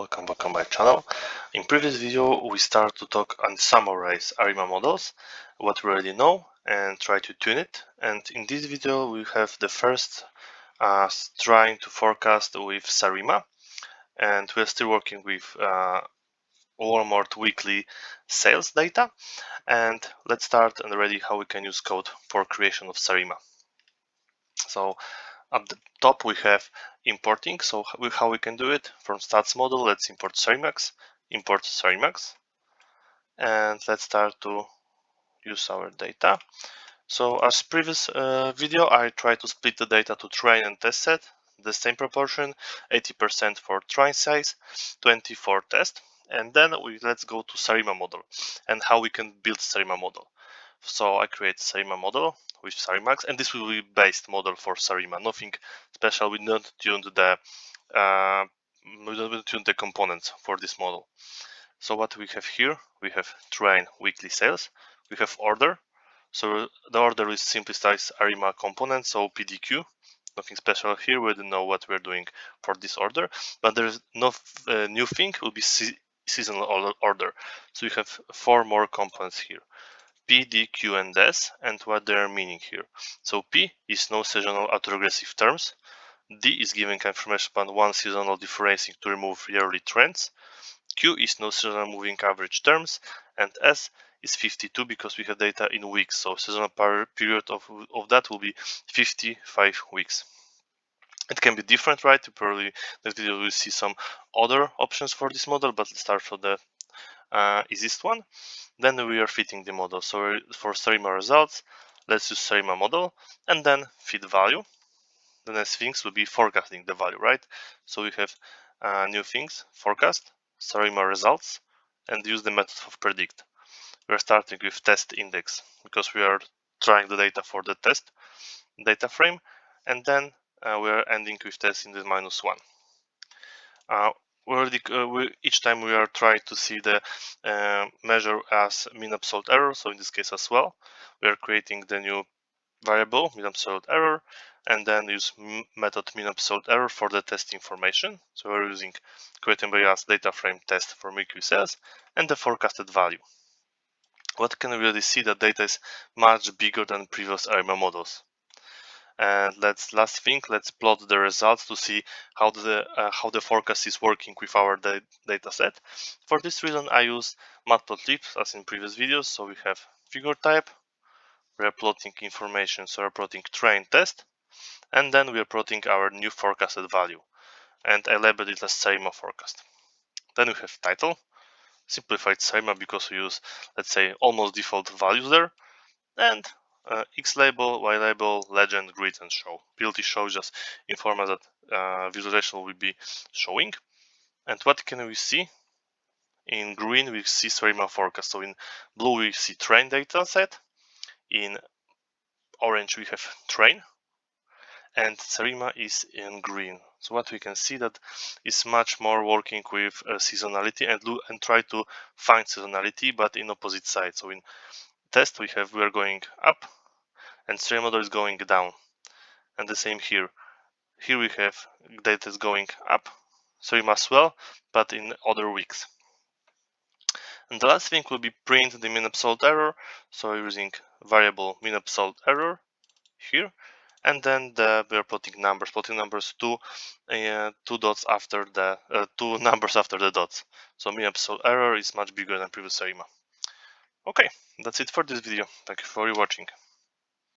Welcome back on my channel. In previous video we start to talk and summarize Sarima models, what we already know, and try to tune it. And in this video we have the first trying to forecast with Sarima, and we're still working with Walmart weekly sales data. And let's start and ready how we can use code for creation of Sarima. So at the top we have importing, so how we can do it from stats model. Let's import Sarimax, and let's start to use our data. So as previous video, I tried to split the data to train and test set, the same proportion, 80% for train size, 20 for test, and then let's go to Sarima model and how we can build Sarima model. So I create Sarima model with Sarimax, and this will be based model for Sarima. Nothing special. We don't tune the components for this model. So what we have here, we have train weekly sales, we have order. So the order is simply size Sarima component, so PDQ. Nothing special here. We don't know what we're doing for this order, but there is no new thing. Will be seasonal order. So we have 4 more components here. P, D, Q, and S, and what they are meaning here. So P is no seasonal autoregressive terms. D is giving information about one seasonal differencing to remove yearly trends. Q is no seasonal moving average terms, and S is 52 because we have data in weeks. So seasonal period of that will be 55 weeks. It can be different, right? You probably this video will see some other options for this model, but let's start for the easiest one. Then we are fitting the model. So for Sarima results, let's use Sarima model and then fit value. The next things will be forecasting the value, right? So we have new things, forecast, Sarima results, and use the method of predict. We're starting with test index because we are trying the data for the test data frame, and then we're ending with test index -1. Each time we are trying to see the measure as mean absolute error. So in this case as well, we are creating the new variable mean absolute error, and then use method mean absolute error for the test information. So we're using creating as data frame test for weekly sales and the forecasted value. What can we really see? That data is much bigger than previous Sarima models. And last thing, let's plot the results to see how the forecast is working with our data set. For this reason, I use matplotlib as in previous videos. So we have figure type, we are plotting information, so we're plotting train test, and then we are plotting our new forecasted value, and I labeled it as Sarima forecast. Then we have title, simplified Sarima because we use, let's say, almost default values there, and X label, Y label, legend, grid, and show. PLT show just inform us that visualization will be showing. And what can we see? In green we see Sarima forecast. So in blue we see train data set. In orange we have train, and Sarima is in green. So what we can see that is much more working with seasonality and try to find seasonality, but in opposite side. So in test we are going up, and Sarima model is going down, and the same here. Here we have data is going up, Sarima as well, but in other weeks. And the last thing will be print the mean absolute error. So we're using variable mean absolute error here, and then we are plotting numbers. Plotting numbers two dots after the 2 numbers after the dots. So mean absolute error is much bigger than previous Sarima. Okay, that's it for this video. Thank you for watching.